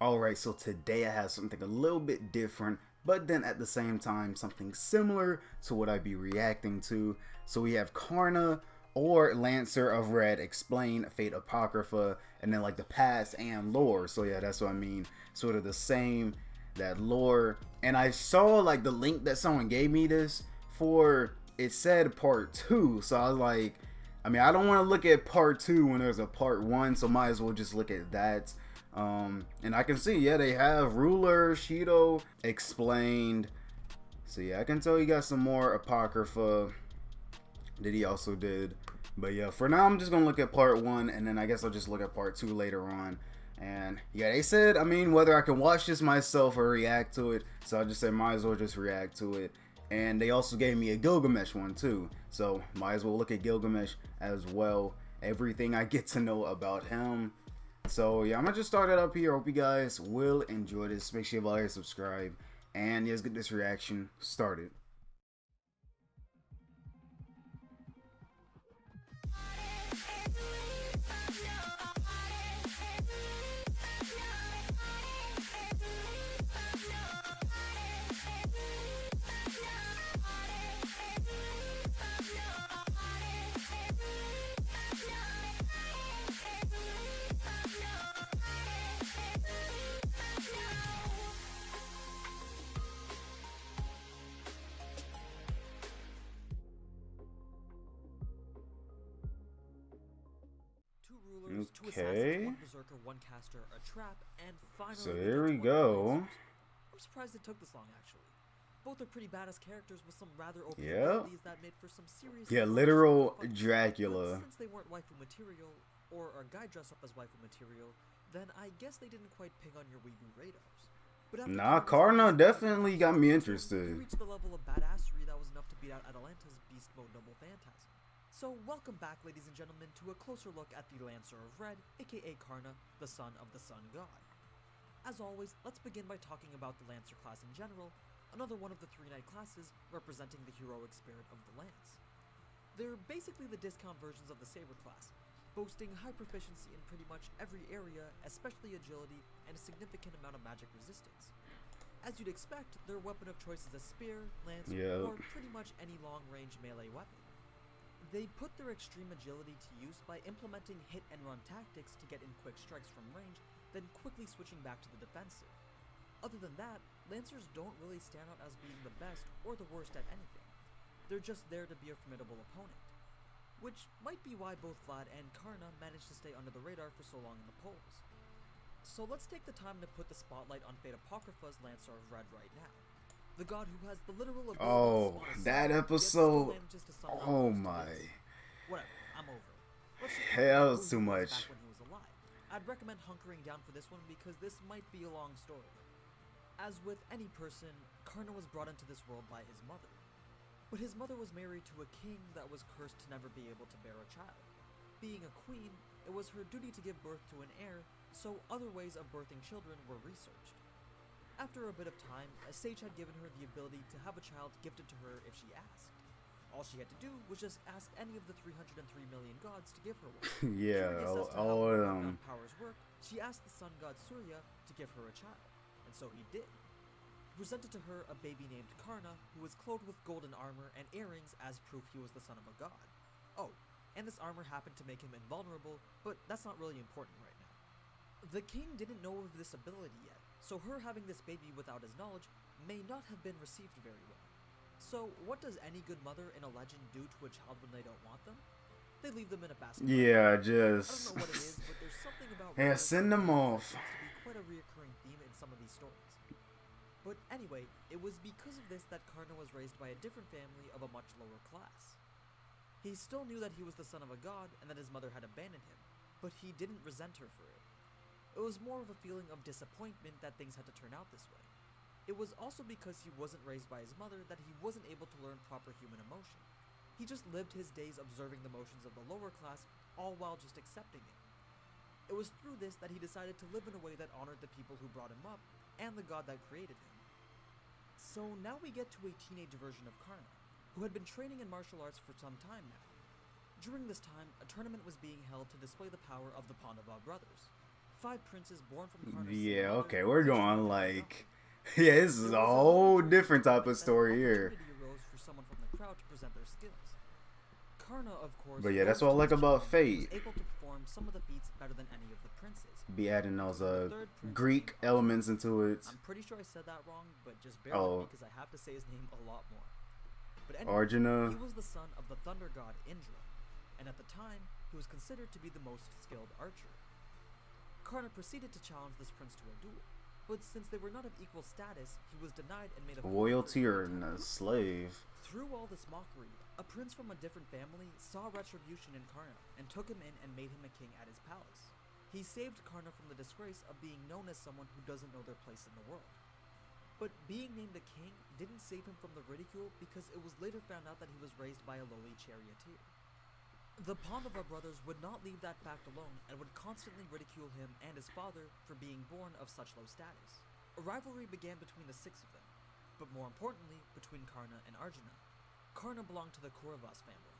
Alright, so today I have something a little bit different, but then at the same time something similar to what I'd be reacting to. So we have Karna or Lancer of Red explain Fate Apocrypha, and then like the past and lore. So yeah, that's what I mean. Sort of the same, that lore. And I saw like the link that someone gave me this for, it said part 2. So I was like, I mean, I don't want to look at part 2 when there's a part 1, so might as well just look at that. And I can see, yeah, they have Ruler, Shido explained. So yeah, I can tell you got some more Apocrypha that he also did. But yeah, for now I'm just gonna look at part 1, and then I guess I'll just look at part 2 later on. And yeah, they said, I mean, whether I can watch this myself or react to it, so I just said might as well just react to it. And they also gave me a Gilgamesh one too, so might as well look at Gilgamesh as well. Everything I get to know about him. So yeah, I'm gonna just start it up here. Hope you guys will enjoy this. Make sure you like and subscribe, and yeah, let's get this reaction started. Two Okay, assassins, one berserker, one caster, a trap, and finally so here we 20 go. lasers. I'm surprised it took this long, actually. Both are pretty badass characters with some rather OP Yeah, abilities that made for some serious literal fun. Dracula. But since they weren't waifu material, or a guy dressed up as waifu material, then I guess they didn't quite ping on your weeboo radars. But after Nah, Karna's Karna definitely got me you interested. reached the level of badassery that was enough to beat out Atalanta's beast mode Noble Phantasm. So welcome back, ladies and gentlemen, to a closer look at the Lancer of Red, aka Karna, the son of the Sun God. As always, let's begin by talking about the Lancer class in general, another one of the 3 knight classes representing the heroic spirit of the lance. They're basically the discount versions of the Saber class, boasting high proficiency in pretty much every area, especially agility, and a significant amount of magic resistance. As you'd expect, their weapon of choice is a spear, lance, or pretty much any long-range melee weapon. They put their extreme agility to use by implementing hit-and-run tactics to get in quick strikes from range, then quickly switching back to the defensive. Other than that, Lancers don't really stand out as being the best or the worst at anything. They're just there to be a formidable opponent. Which might be why both Vlad and Karna managed to stay under the radar for so long in the polls. So let's take the time to put the spotlight on Fate Apocrypha's Lancer of Red right now. The god who has the literal ability Oh, to spawn a that sun, episode. yet still manages to summon Oh monsters to my. his. Whatever, I'm over it. Let's just Hey, that talk about was who too he was much. back when he was alive. I'd recommend hunkering down for this one because this might be a long story. As with any person, Karna was brought into this world by his mother. But his mother was married to a king that was cursed to never be able to bear a child. Being a queen, it was her duty to give birth to an heir, so other ways of birthing children were researched. After a bit of time, a sage had given her the ability to have a child gifted to her if she asked. All she had to do was just ask any of the 303 million gods to give her one. Yeah, Curious as to how all her of newfound them. powers worked, she asked the sun god Surya to give her a child, and so he did. He presented to her a baby named Karna, who was clothed with golden armor and earrings as proof he was the son of a god. Oh, and this armor happened to make him invulnerable, but that's not really important right now. The king didn't know of this ability yet, so her having this baby without his knowledge may not have been received very well. So what does any good mother in a legend do to a child when they don't want them? They leave them in a basket. Yeah, I don't just. know what it is, but there's something about Yeah, mothers send them that off. seems to be quite a reoccurring theme in some of these stories. But anyway, it was because of this that Karna was raised by a different family of a much lower class. He still knew that he was the son of a god and that his mother had abandoned him, but he didn't resent her for it. It was more of a feeling of disappointment that things had to turn out this way. It was also because he wasn't raised by his mother that he wasn't able to learn proper human emotion. He just lived his days observing the motions of the lower class, all while just accepting it. It was through this that he decided to live in a way that honored the people who brought him up, and the god that created him. So now we get to a teenage version of Karna, who had been training in martial arts for some time now. During this time, a tournament was being held to display the power of the Pandava brothers. 5 princes born from Karna's Yeah, same mother okay, we're each going had their like, own. yeah, this is There a was a whole momentary different type of moment that story here. opportunity arose for someone from the crowd to present their skills. Karna, of course, But yeah, that's rose what I to like the about challenge and was Fate. able to perform some of the feats better than any of the princes. Be adding those The third prince Greek named elements into it. I'm pretty sure I said that wrong, but just bear with me Oh, because I have to say his name a lot more. But anyway, Arjuna. he was the son of the thunder god Indra, and at the time, he was considered to be the most skilled archer. Karna proceeded to challenge this prince to a duel, but since they were not of equal status, he was denied and made a Royalty or mockery of a the slave? Through all this mockery, a prince from a different family saw retribution in Karna and took him in and made him a king at his palace. He saved Karna from the disgrace of being known as someone who doesn't know their place in the world. But being named a king didn't save him from the ridicule because it was later found out that he was raised by a lowly charioteer. The Pandava brothers would not leave that fact alone and would constantly ridicule him and his father for being born of such low status. A rivalry began between the 6 of them, but more importantly, between Karna and Arjuna. Karna belonged to the Kauravas family,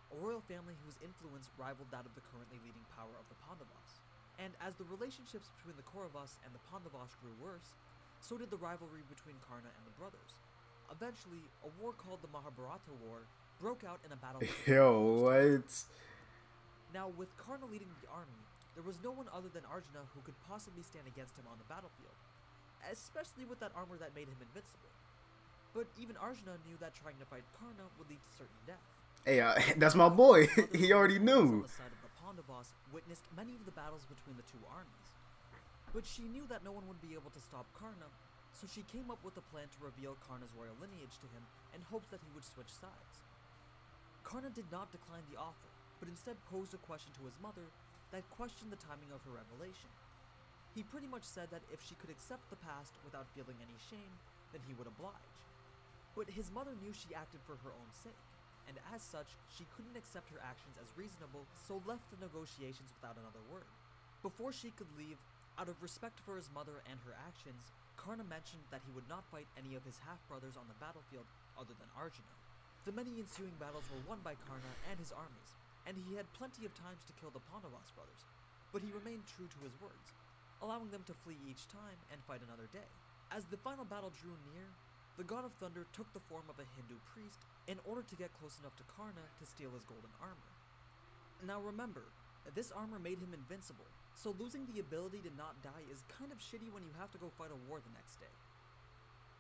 a royal family whose influence rivaled that of the currently leading power of the Pandavas. And as the relationships between the Kauravas and the Pandavas grew worse, so did the rivalry between Karna and the brothers. Eventually, a war called the Mahabharata War broke out in a battle between Yo, what? Now, with Karna leading the army, there was no one other than Arjuna who could possibly stand against him on the battlefield, especially with that armor that made him invincible. But even Arjuna knew that trying to fight Karna would lead to certain death. Hey, that's my boy. He already On knew. the side of the Pandavas witnessed many of the battles between the two armies. But she knew that no one would be able to stop Karna, so she came up with a plan to reveal Karna's royal lineage to him in hopes that he would switch sides. Karna did not decline the offer, but instead posed a question to his mother that questioned the timing of her revelation. He pretty much said that if she could accept the past without feeling any shame, then he would oblige. But his mother knew she acted for her own sake, and as such, she couldn't accept her actions as reasonable, so left the negotiations without another word. Before she could leave, out of respect for his mother and her actions, Karna mentioned that he would not fight any of his half-brothers on the battlefield other than Arjuna. The many ensuing battles were won by Karna and his armies, and he had plenty of times to kill the Pandavas brothers, but he remained true to his words, allowing them to flee each time and fight another day. As the final battle drew near, the god of thunder took the form of a Hindu priest in order to get close enough to Karna to steal his golden armor. Now remember, this armor made him invincible, so losing the ability to not die is kind of shitty when you have to go fight a war the next day.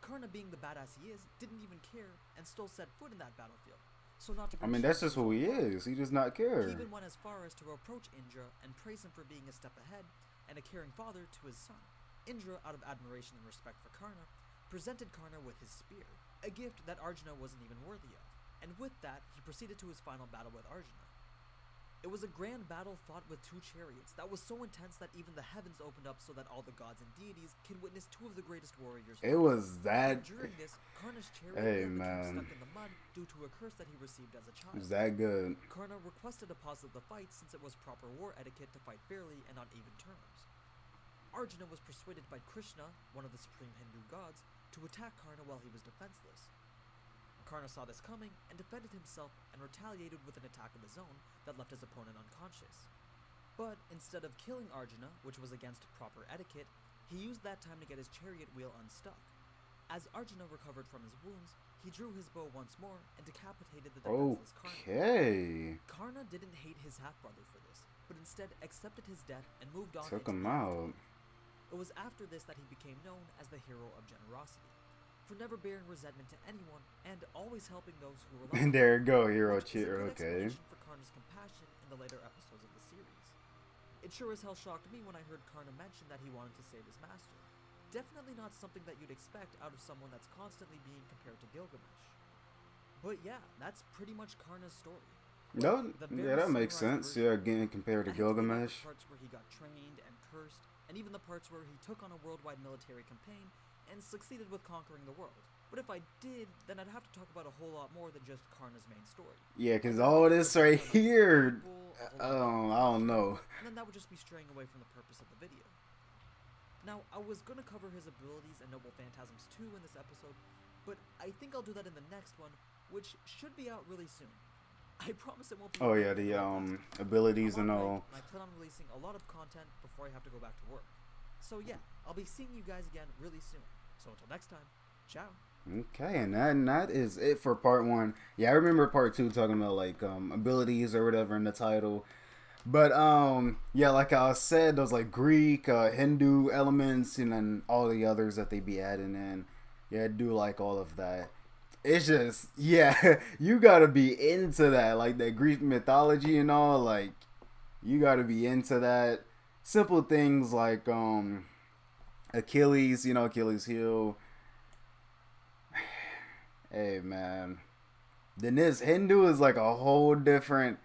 Karna, being the badass he is, didn't even care and still set foot in that battlefield. So not to I mean, that's just who he is. He does not care. He even went as far as to approach Indra and praise him for being a step ahead and a caring father to his son. Indra, out of admiration and respect for Karna, presented Karna with his spear, a gift that Arjuna wasn't even worthy of, and with that, he proceeded to his final battle with Arjuna. It was a grand battle fought with 2 chariots that was so intense that even the heavens opened up so that all the gods and deities could witness 2 of the greatest warriors. It was that. But during this, Karna's chariot became stuck in the mud due to a curse that he received as a child. It was that good. Karna requested a pause of the fight since it was proper war etiquette to fight fairly and on even terms. Arjuna was persuaded by Krishna, one of the supreme Hindu gods, to attack Karna while he was defenseless. Karna saw this coming and defended himself and retaliated with an attack of his own that left his opponent unconscious. But instead of killing Arjuna, which was against proper etiquette, he used that time to get his chariot wheel unstuck. As Arjuna recovered from his wounds, he drew his bow once more and decapitated the defenseless Karna. Okay. Karna didn't hate his half-brother for this, but instead accepted his death and moved on. Took him out. It was after this that he became known as the hero of generosity, for never bearing resentment to anyone and always helping those who were left. And there you go, hero Which is a cheer. good Okay. explanation for Karna's compassion in the later episodes of the series. It sure as hell shocked me when I heard Karna mention that he wanted to save his master. Definitely not something that you'd expect out of someone that's constantly being compared to Gilgamesh. But yeah, that's pretty much Karna's story. No, yeah, that makes sense. Yeah, getting compared to Gilgamesh. The parts where he got trained and cursed, and even the parts where he took on a worldwide military campaign and succeeded with conquering the world. But if I did, then I'd have to talk about a whole lot more than just Karna's main story. Yeah, because all this right here, I don't know. And then that would just be straying away from the purpose of the video. Now, I was going to cover his abilities and Noble Phantasms too in this episode, but I think I'll do that in the next one, which should be out really soon. I promise it won't be. Oh yeah, the abilities and all. I plan on releasing a lot of content before I have to go back to work. So yeah, I'll be seeing you guys again really soon. So until next time, ciao. Okay, and that is it for part one. Yeah, I remember part two talking about like abilities or whatever in the title. But yeah, like I said, those like Greek, Hindu elements, and then all the others that they be adding in. Yeah, I do like all of that. It's just yeah, you gotta be into that, like that Greek mythology and all. Like you gotta be into that. Simple things like Achilles, Achilles heel. Hey man, then this Hindu is like a whole different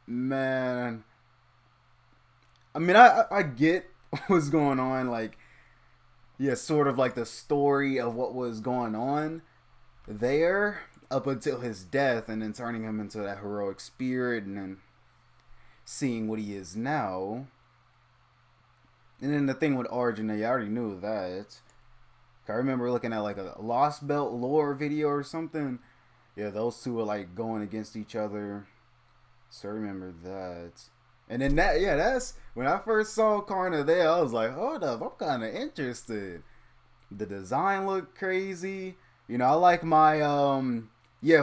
man. I mean, I get what's going on. Like, yeah, sort of like the story of what was going on there up until his death, and then turning him into that heroic spirit, and then seeing what he is now. And then the thing with Origin, I already knew that. I remember looking at like a Lost Belt lore video or something. Yeah, those two are like going against each other. So I remember that. And then that's when I first saw Karna there, I was like, hold up, I'm kind of interested. The design looked crazy. I like my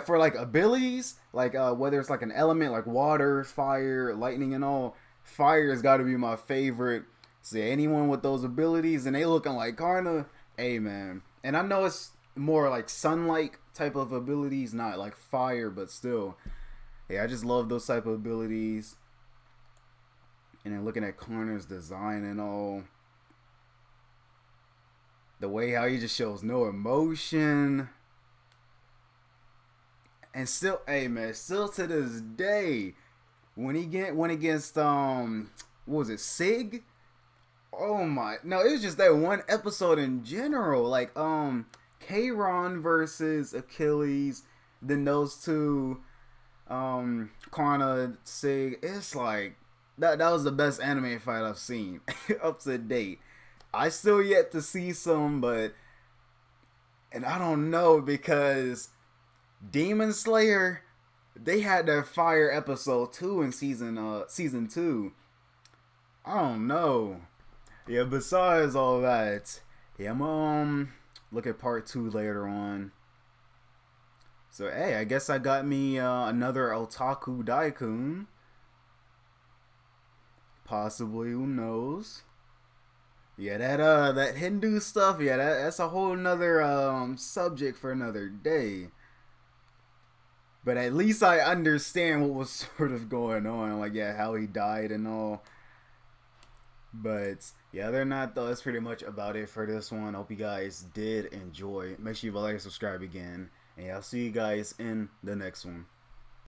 for like abilities, like whether it's like an element like water, fire, lightning, and all. Fire has got to be my favorite. See, anyone with those abilities and they looking like Karna, hey man. And I know it's more like sunlight type of abilities, not like fire, but still. Yeah, I just love those type of abilities. And then looking at Karna's design and all. The way how he just shows no emotion. And still, hey man, still to this day, when he went against what was it, Sig? Oh my, no, it was just that one episode in general, like Kayron versus Achilles, then those two, Karna, Sig. It's like that was the best anime fight I've seen up to date. I still yet to see some, and I don't know because Demon Slayer, they had their fire episode 2 in season 2. I don't know. Yeah, besides all that, yeah, I'm look at part 2 later on. So hey, I guess I got me another Otaku Daikun. Possibly, who knows? Yeah, that Hindu stuff, yeah, that's a whole nother subject for another day. But at least I understand what was sort of going on, like yeah, how he died and all. But yeah, other than that though, that's pretty much about it for this one. Hope you guys did enjoy. Make sure you like and subscribe again. And yeah, I'll see you guys in the next one.